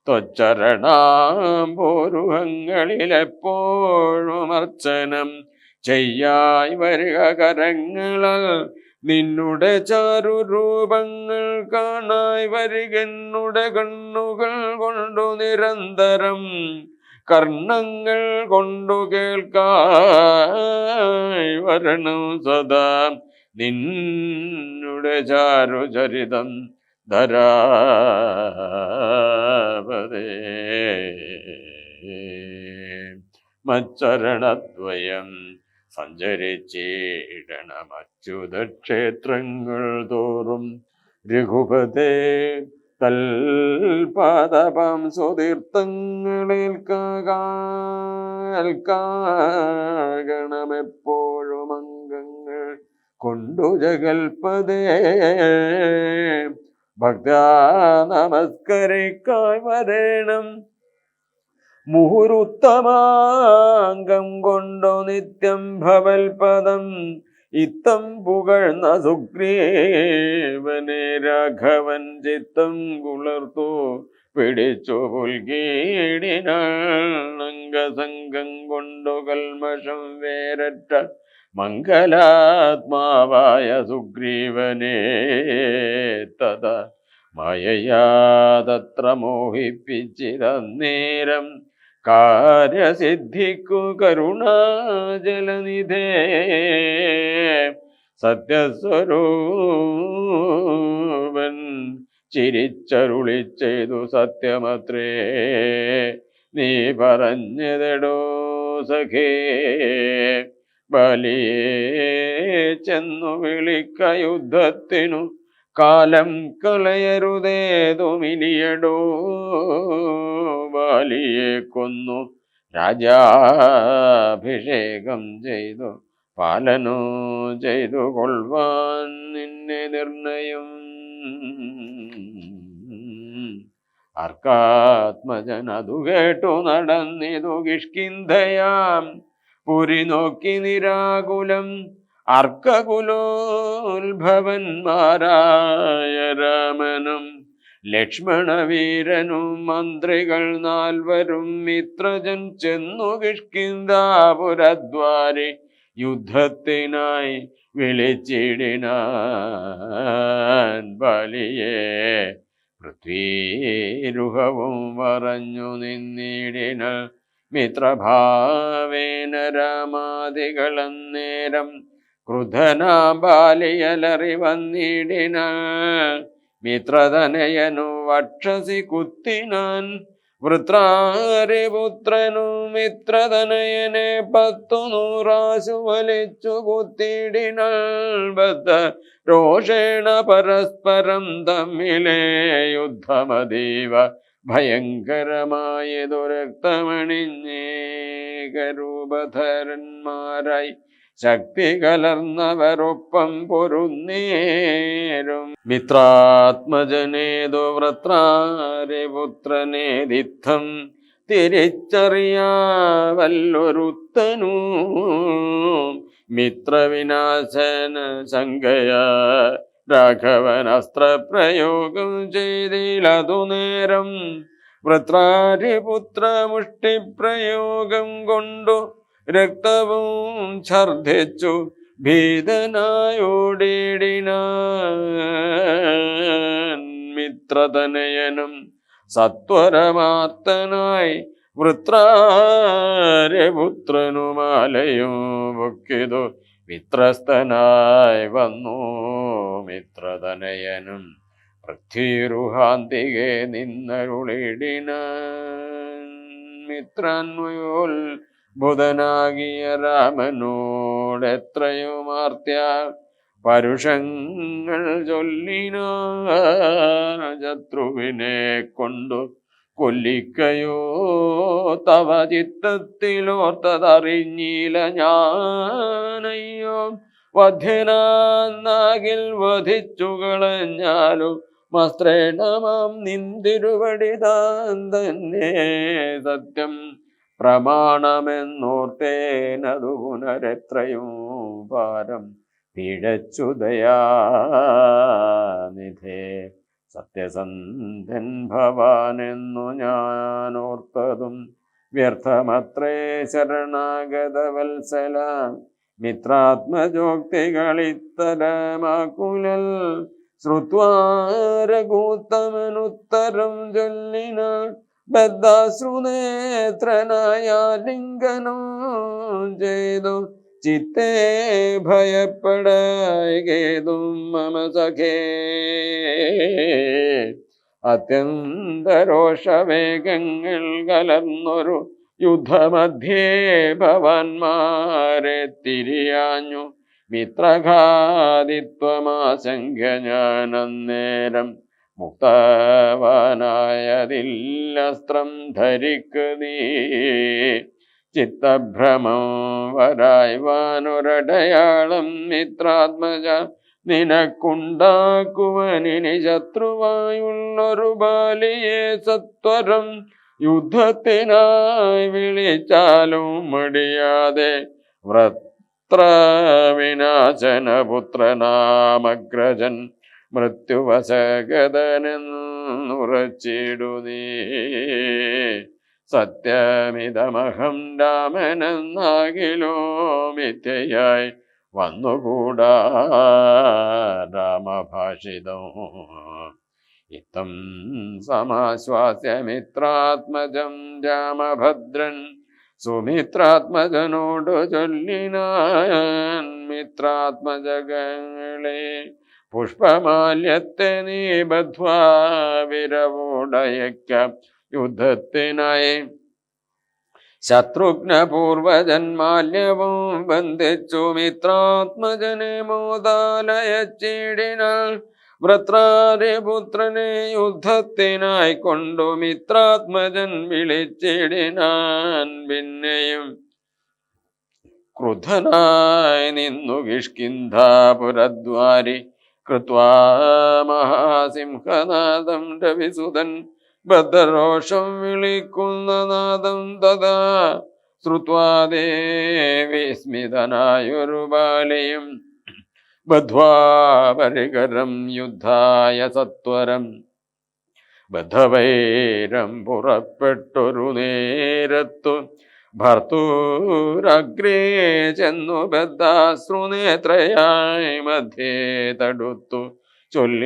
[SPEAKER 2] ത്വച്ചരണാംബോരുഹങ്ങളിലെപ്പോഴും അർച്ചനം ചെയ്യായി വരിക കരങ്ങളാൽ നിന്നുടെ ചാരുരൂപങ്ങൾ കാണായി വരികെന്നുടെ കണ്ണുകൾ കൊണ്ടു നിരന്തരം കർണങ്ങൾ കൊണ്ടു കേൾക്കായി വരണം സദാ നിന്നുടെ ചാരുചരിതം ധരാപദേ മച്ചരണദ്വയം സഞ്ചരിച്ചിടണമച്യുതക്ഷേത്രങ്ങൾ തോറും രഘുപതേ തൽപാദപാം സ്വതീർത്ഥങ്ങളേൽക്കാകണമെപ്പോഴും അംഗങ്ങൾ കൊണ്ടു ജഗൽപദേ ഭക്താ നമസ്കരിക്കായി വരേണം മുഹുരുത്തമാംഗം കൊണ്ടു നിത്യം ഭവൽപദം ഇത്തം പുകഴ്ന്ന സുഗ്രീവനെ രാഘവൻ ചിത്തം കുളർത്തു പിടിച്ചു പുൽകീടിനംഗസംഗം കൊണ്ടു കൽമഷം വേരറ്റ മംഗലാത്മാവായ സുഗ്രീവനെ തഥ മയയാ തത്ര മോഹിപ്പിച്ചിരന്നേരം കാര്യസിദ്ധിക്കു കരുണാജലനിധേ സത്യസ്വരൂപൻ ചിരിച്ചരുളി ചെയ്തു സത്യമത്രേ നീ പറഞ്ഞതെടോ സഖേ ബലിയെ ചെന്നു വിളിക്ക യുദ്ധത്തിനു കാലം കളയരുതേതുമിനിയടോ ബാലിയെ കൊന്നു രാജാഭിഷേകം ചെയ്തു പാലനോ ചെയ്തു കൊള്ളുവാൻ നിന്നെ നിർണയം അർക്കാത്മജൻ അതു കേട്ടു നടന്നിതു കിഷ്കിന്ധയാം പുരി നോക്കി നിരാകുലം അർക്കകുലോത്ഭവന്മാരായ രാമനും ലക്ഷ്മണവീരനും മന്ത്രികൾ 4 മിത്രജൻ ചെന്നു കിഷ്കിന്ധാപുരദ്വാരി യുദ്ധത്തിനായി വിളിച്ചിടിനാൻ. ബലിയെ പൃഥ്വീരുഹവും വറഞ്ഞു നിന്നിടിന മിത്രഭാവേന രാമാദികളന്നേരം ക്രുധനാബാലിയലറി വന്നിടിന മിത്രതനയനു വക്ഷസി കുത്തിനാൻ. വൃത്രാരിപുത്രനു മിത്രതനയനെ 10 വലിച്ചു കുത്തിടിനാൾ. ബദ്ധ രോഷേണ പരസ്പരം തമ്മിലെ യുദ്ധമതീവ ഭയങ്കരമായതു രക്തമണിഞ്ഞേകരൂപധരന്മാരായി ശക്തി കലർന്നവരൊപ്പം പൊരുന്നേരും. മിത്രാത്മജനേതു വൃത്രാരിപുത്രനേദിത്തം തിരിച്ചറിയാവല്ലൊരുത്തനു. മിത്രവിനാശന ശങ്കയ രാഘവൻ അസ്ത്രപ്രയോഗം ചെയ്തിലതു നേരം. വൃത്രാരിപുത്ര മുഷ്ടിപ്രയോഗം കൊണ്ടു രക്തവും ഛർദ്ദിച്ചു ഭീതനായോടിടിനാൻ. മിത്രതനയനും സത്വരമാർത്തനായി വൃത്രാരിപുത്രനുമാലയും പൊക്കിതു മിത്രസ്ഥനായി വന്നു. മിത്രതനയനും പൃഥ്വീരുഹാന്തികെ നിന്നരുളിടിനാൻ. മിത്രാന്വയോൽ ബുധനാകിയ രാമനോടെത്രയുമാർത്യ പരുഷങ്ങൾ ചൊല്ലിനാ. ശത്രുവിനെ കൊണ്ടു കൊല്ലിക്കയോ തവ ചിത്തത്തിലോർത്തതറിഞ്ഞില്ല ഞാനയ്യോ. വധ്യനാകിൽ വധിച്ചു കളഞ്ഞാലു മസ്ത്രേണമാം നിന്തിരുവടി താൻ തന്നെ. സത്യം പ്രമാണമെന്നോർത്തേനതു പുനരെത്രയും പാരം പീഡച്ചു ദയാനിധേ. സത്യസന്ധൻ ഭവാനെന്നു ഞാനോർത്തതും വ്യർത്ഥമത്രേ ശരണാഗത വത്സല. മിത്രാത്മജോക്തികളിത്തരമാകുലൽ ശ്രുത്വാരകൂത്തമനുത്തരം ചൊല്ലിനാൾ. ബദ്ധാശ്രുനേത്രനായ ലിംഗനം ചെയ്തു ചിത്തേ ഭയപ്പെടേതും മമ സഖേ. അത്യന്തരോഷവേഗങ്ങൾ കലർന്നൊരു യുദ്ധമധ്യേ ഭവാന്മാരെ തിരിയാഞ്ഞു. മിത്രഘാതിത്വമാശങ്ക ഞാനന്നേരം മുക്തവാനായതില്ലസ്ത്രം ധരിക്കു നീ. ചിത്തഭ്രമം വരായ്വാനൊരടയാളം മിത്രാത്മജ നിനക്കുണ്ടാക്കുവനിനി. ശത്രുവായുള്ളൊരു ബാലിയെ സത്വരം യുദ്ധത്തിനായി വിളിച്ചാലും മടിയാതെ. വൃത്രവിനാശനപുത്രനാമഗ്രജൻ മൃത്യുവശഗതനെന്നുറച്ചിടു നീ. സത്യമിതമഹം രാമനെന്നാകിലോ മിഥ്യയായി വന്നുകൂടാ രാമഭാഷിതം. ഇത്തം സമാശ്വാസ്യ മിത്രാത്മജം രാമഭദ്രൻ സുമിത്രാത്മജനോടു ചൊല്ലിനാൻ. മിത്രാത്മജകളെ പുഷ്പമാല്യത്തെ നീ ബദ്ധ്വാ വിരവോടയയ്ക്ക യുദ്ധത്തിനായി. ശത്രുഘ്നപൂർവജന്മാല്യവും ബന്ധിച്ചു മിത്രാത്മജനെ മോദാലയച്ചിടിനാൾ. വൃത്രാരിപുത്രനെ യുദ്ധത്തിനായി കൊണ്ടു മിത്രാത്മജൻ വിളിച്ചിടിനാൻ. പിന്നെയും ക്രുധനായി നിന്നു കിഷ്കിന്ധാപുരദ്വാരി കൃത്വാ മഹാസിംഹനാദം രവിസുതൻ. ബദ്ധരോഷം വിളിക്കുന്ന നാദം തഥാ ശ്രുത്വാദേ വിസ്മിതനായൊരു ബാലയും ബദ്ധ്വാ പരികരം യുദ്ധായ സത്വരം ബദ്ധവൈരം പുറപ്പെട്ടൊരു നേരത്തു ഭർത്തൂരഗ്രേ ചെന്നു ബദ്ധാശ്രുനേത്രയായി മധ്യേ തടുത്തു ചൊല്ലിടിനാൾ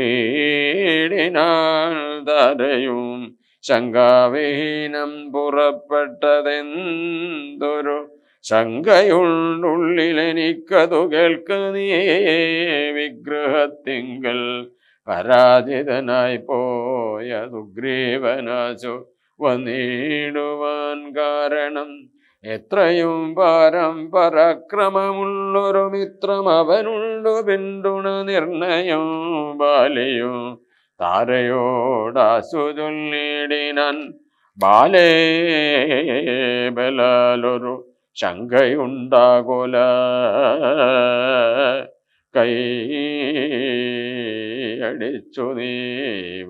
[SPEAKER 2] ധാരയും ശങ്കാവിഹീനം പുറപ്പെട്ടതെന്തൊരു ശങ്കയുള്ളിലെനിക്കതു കേൾക്ക നീ വിഗ്രഹത്തിങ്കൽ പരാജിതനായി പോയ സുഗ്രീവനാശു വന്നിടുവാൻ കാരണം എത്രയും പാരം പരാക്രമമുള്ളൊരു മിത്രം അവനുണ്ടു പിന്തുണ നിർണയം ബാലിയും താരയോടാശു ചൊല്ലിടിനാൻ ബാലേ ബലാലൊരു ശങ്കയുണ്ടാകുല കൈ അടിച്ചു നീ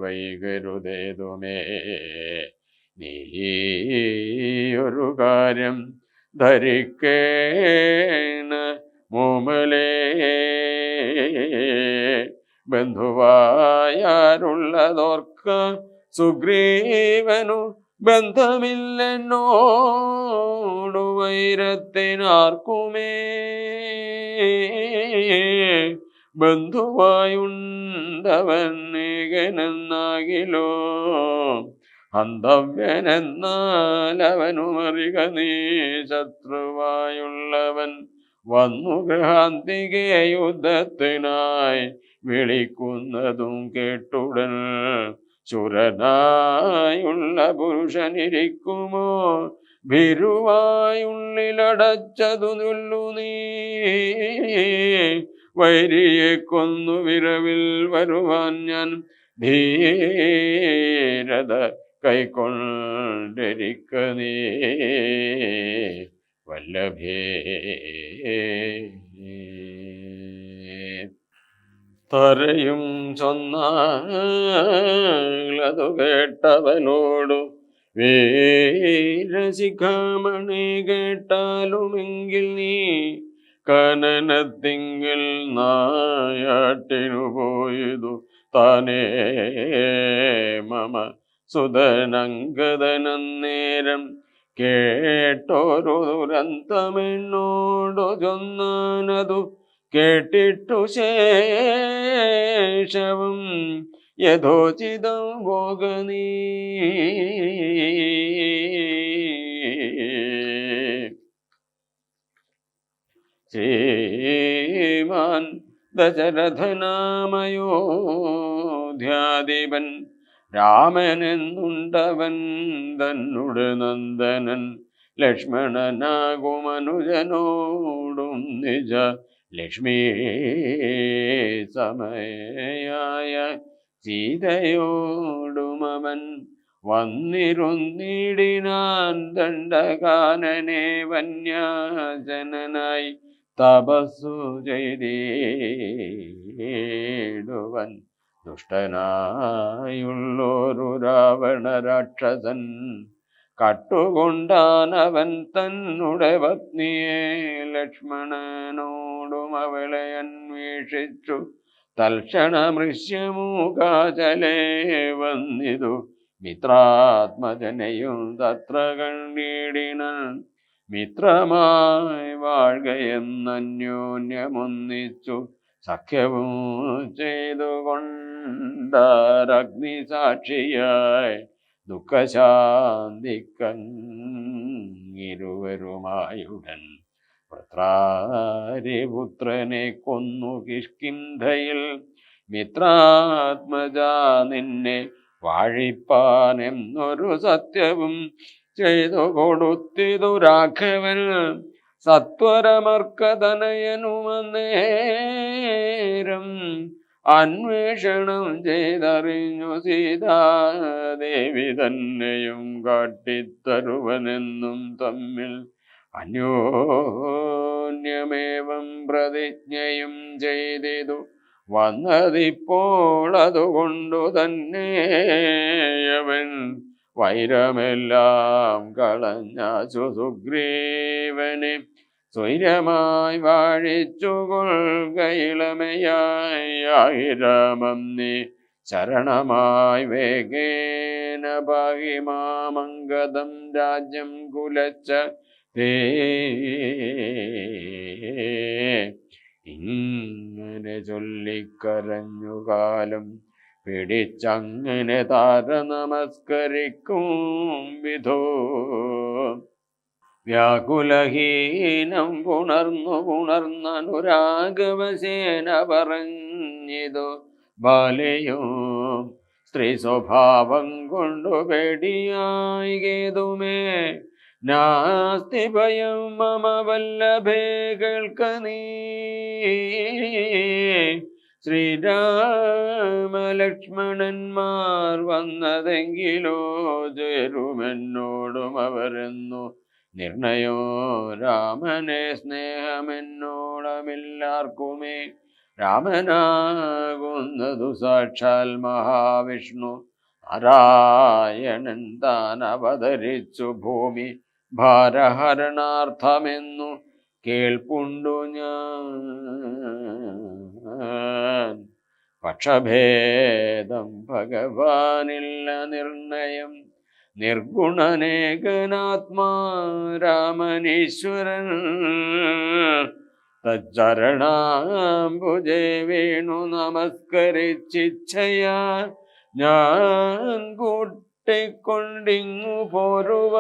[SPEAKER 2] വൈകരുതേതുമേ നീ ഒരു കാര്യം ധരിക്കേണ മൂമലേ ബന്ധുവായാരുള്ളതോർക്ക സുഗ്രീവനു ബന്ധമില്ലെന്നോടു വൈരത്തിനാർക്കുമേ ബന്ധുവായുണ്ടവൻ ഏകനെന്നാകിലോ ഹന്തവ്യനെന്നാൽ അവനുമറിക നീ ശത്രുവായുള്ളവൻ വന്നു ഗൃഹാന്തികെ യുദ്ധത്തിനായി വിളിക്കുന്നതും കേട്ടുടൻ ശുരനായുള്ള പുരുഷനിരിക്കുമോ ഭീരുവായുള്ളിലടച്ചതു ചൊല്ലു നീ വൈരിയെ കൊന്നു വിരവിൽ വരുവാൻ ഞാൻ ധീരത കൈക്കൊണ്ടിരിക്ക നീ വല്ലഭേ തരയും ചൊന്നതു കേട്ടവനോടു വീരശിഖാമണി കേട്ടാലുമെങ്കിൽ നീ കനനത്തിങ്കൽ നായാട്ടിനു പോയതു താനേ മമ സുതനങ്കദനന്നേരം കേട്ടൊരു ദുരന്തമെന്നോടു ചൊന്നാനതു കേട്ടിട്ടു ശേഷവും യഥോചിതം ഭോഗനീ ശ്രീമാൻ ദശരഥനാമയോധ്യാധിപൻ രാമനെന്നുണ്ടവൻ തന്നുടെ നന്ദനൻ ലക്ഷ്മണനാകുമനുജനോടും നിജ ലക്ഷ്മീ സമയായ സീതയോടുമവൻ വന്നിരുന്നിടിനാൻ ദണ്ഡകാനനെ വന്യാജനനായി തപസ്സു ചെയ്തിടുവൻ ദുഷ്ടനായുള്ളൊരു രാവണ രാക്ഷസൻ കട്ടുകൊണ്ടാനവൻ തന്നുടെ പത്നിയെ ലക്ഷ്മണനോടും അവളെ അന്വേഷിച്ചു തൽക്ഷണമൃശ്യമൂകാചലേ വന്നിതു മിത്രാത്മജനയും തത്ര കണ്ടിടിനാൻ മിത്രമായി വാഴുകയെന്നന്യോന്യമൊന്നിച്ചു സഖ്യവും ചെയ്തുകൊണ്ടാരഗ്നിസാക്ഷിയായി ദുഃഖശാന്തിക്കങ്ങിരുവരുമായുടൻ വൃത്രാരിപുത്രനെ കൊന്നു കിഷ്കിന്ധയിൽ മിത്രാത്മജ നിന്നെ വാഴിപ്പാനെന്നൊരു സത്യവും ചെയ്തു കൊടുത്തിതു രാഘവൻ സത്വരമർക്കതനയനുമന്നേരം അന്വേഷണം ചെയ്തറിഞ്ഞു സീതാദേവി തന്നെയും കാട്ടിത്തരുവനെന്നും തമ്മിൽ അന്യോന്യമേവം പ്രതിജ്ഞയും ചെയ്തിതു വന്നതിപ്പോൾ അതുകൊണ്ടു തന്നെ അവൻ വൈരമെല്ലാം കളഞ്ഞ സുഗ്രീവനെ സ്വൈരമായി വാഴിച്ചു കൊൾകയിളമയായി രാമം നീ ശരണമായി വേഗേന ഭാഗിമാമംഗതം രാജ്യം കുലച്ച ഇങ്ങനെ ചൊല്ലിക്കരഞ്ഞു കാലം പിടിച്ചങ്ങനെ താര നമസ്കരിക്കും വിധോ വ്യാകുലഹീനം പുണർന്നനുരാഗവശേന പറഞ്ഞിതു ബാലയോ സ്ത്രീ സ്വഭാവം കൊണ്ടു പേടിയായി കേതുമേ നാസ്തി ഭയം മമ വല്ലഭേ കേൾക്ക നീ ശ്രീരാമലക്ഷ്മണന്മാർ വന്നതെങ്കിലോ ചേരുമെന്നോടും അവരെന്നു നിർണയോ രാമനെ സ്നേഹമെന്നോളമില്ലാർക്കുമേ രാമനാകുന്നതു സാക്ഷാൽ മഹാവിഷ്ണു നാരായണൻ താൻ അവതരിച്ചു ഭൂമി ഭാരഹരണാർത്ഥമെന്നു കേൾപ്പുണ്ടു ഞാൻ പക്ഷഭേദം ഭഗവാനില്ല നിർണയം നിർഗുണനേകനാത്മാ രാമനീശ്വരൻ തച്ചരണാംബുജേ വീണു നമസ്കരിച്ചിച്ഛയാ ഞാൻ കൂട്ടിക്കൊണ്ടിങ്ങു പോരുവാൻ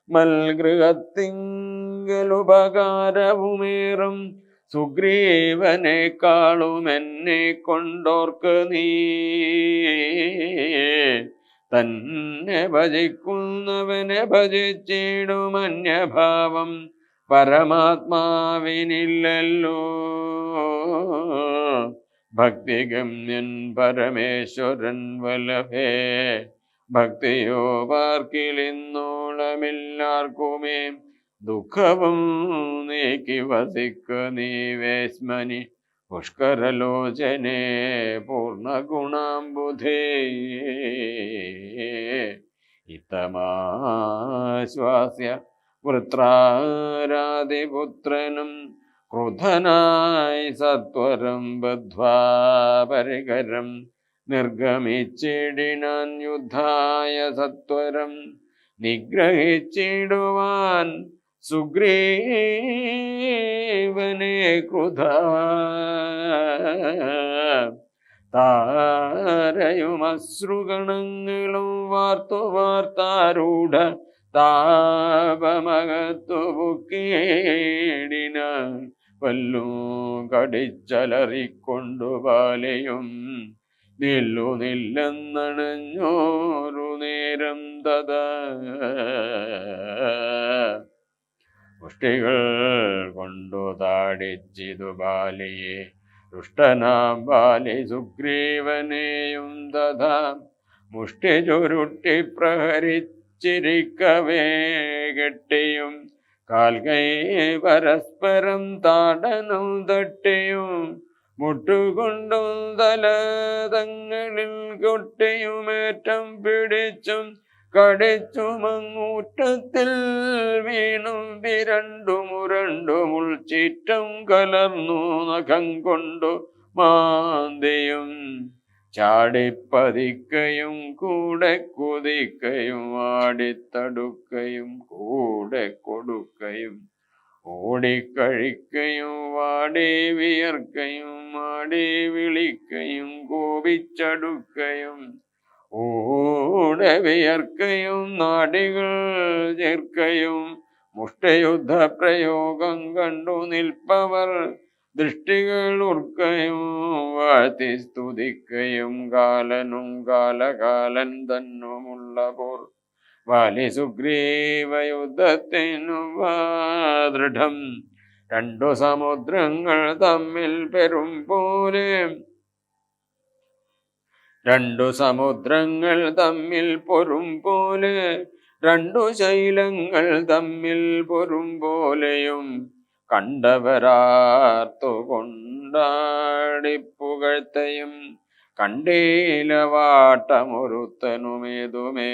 [SPEAKER 2] മൽഗൃഹത്തിങ്കലുപകാരവുമേറും സുഗ്രീവനേക്കാളും എന്നെ കൊണ്ടോർക്ക് നീ തന്നെ ഭജിക്കുന്നവനെ ഭജിച്ചിടും അന്യഭാവം പരമാത്മാവിനില്ലല്ലോ ഭക്തിഗമ്യൻ പരമേശ്വരൻ വല്ലഭേ ഭക്തിയോ പാർക്കിലിന്നോളമില്ലാർക്കുമേ ദുഃഖവും നീക്കി വസിക്ക നീ വേസ്മനി പുഷ്കരലോചനേ പൂർണ്ണഗുണാംബുധേ ഇത്തമാശ്വാസ്യ വൃത്രാരാതിപുത്രനും ക്രുധനായി സത്വരം ബദ്ധ്വാ പരികരം നിർഗമിച്ചിടിനാൻ യുദ്ധായ സത്വരം നിഗ്രഹിച്ചിടുവാൻ സുഗ്രീവനെ ക്രുധ താരയുമശ്രുഗണങ്ങളും വാർത്തു വാർത്താരൂഢ താപമകത്തു ബുക്കേടിന വല്ലു കടിച്ചലറിക്കൊണ്ടു ബാലയും നില്ലെന്നണഞ്ഞോരു നേരം തഥാ മുഷ്ടികൾ കൊണ്ടു താടിച്ചിതു ബാലിയെ ദുഷ്ടനാം ബാലി സുഗ്രീവനെയും തഥാ മുഷ്ടി ചുരുട്ടി പ്രഹരിച്ചിരിക്കവേ കെട്ടിയും കാൽകൈ പരസ്പരം താടനം തട്ടിയും മുട്ടുകൊണ്ടും തലതങ്ങളിൽ കൊട്ടിയുമേറ്റം പിടിച്ചും കടിച്ചുമങ്ങൂറ്റത്തിൽ വീണും വിരണ്ടുമുരണ്ടും ഉൾച്ചീറ്റം കലർന്നു നഖം കൊണ്ടു മാന്തിയും ചാടിപ്പതിക്കയും കൂടെ കുതിക്കയും ആടിത്തടുക്കയും കൂടെ കൊടുക്കയും ഓടിക്കഴിക്കയും വാടി വിയർക്കയും ആടി വിളിക്കയും കോപിച്ചടുക്കയും ഓടെ വിയർക്കയും നാടികൾ ചേർക്കയും മുഷ്ടയുദ്ധ പ്രയോഗം കണ്ടു നിൽപ്പവർ ദൃഷ്ടികൾ ഉർക്കയും വാഴ്ത്തി സ്തുതിക്കയും കാലനും കാലകാലൻ തന്നുമുള്ള പോർ വാലി സുഗ്രീവ യുദ്ധത്തിനു ദൃഢം രണ്ടു സമുദ്രങ്ങൾ തമ്മിൽ പെരും പോലെ രണ്ടു സമുദ്രങ്ങൾ തമ്മിൽ പൊരും പോലെ രണ്ടു ശൈലങ്ങൾ തമ്മിൽ പൊരും പോലെയും കണ്ടവരാർത്തു കൊണ്ടാടിപ്പുകഴ്ത്തയും കണ്ടീല വാട്ടമൊരുത്തനുമേതുമേ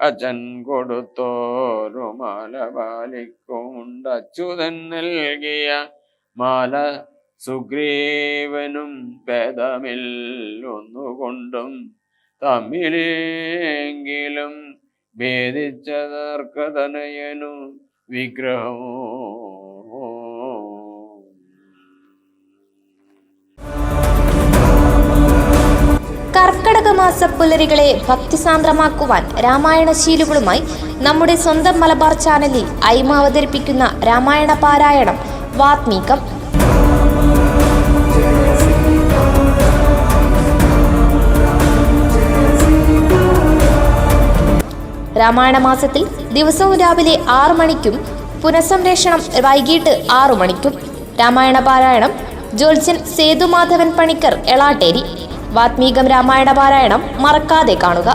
[SPEAKER 2] അച്ഛൻ കൊടുത്തോരു മാല പാലിക്കൊണ്ട് അച്യുതൻ നൽകിയ മാല സുഗ്രീവനും ഭേദമില്ലൊന്നുകൊണ്ടും തമ്മിലെങ്കിലും ഭേദിച്ചതർക്കതനയനു വിഗ്രഹമോ.
[SPEAKER 1] കർക്കടക മാസ പുലരികളെ ഭക്തിസാന്ദ്രമാക്കുവാൻ രാമായണശീലുകളുമായി നമ്മുടെ സ്വന്തം മലബാർ ചാനലിൽ അയിമ അവതരിപ്പിക്കുന്ന രാമായണ പാരായണം വാത്മീകം. രാമായണ മാസത്തിൽ ദിവസവും രാവിലെ 6 മണിക്കും പുനഃസംപ്രേഷണം വൈകിട്ട് 6 മണിക്കും. രാമായണ പാരായണം ജ്യോത്സ്യൻ സേതുമാധവൻ പണിക്കർ എളാട്ടേരി. വാത്മീകം രാമായണ പാരായണം മറക്കാതെ കാണുക.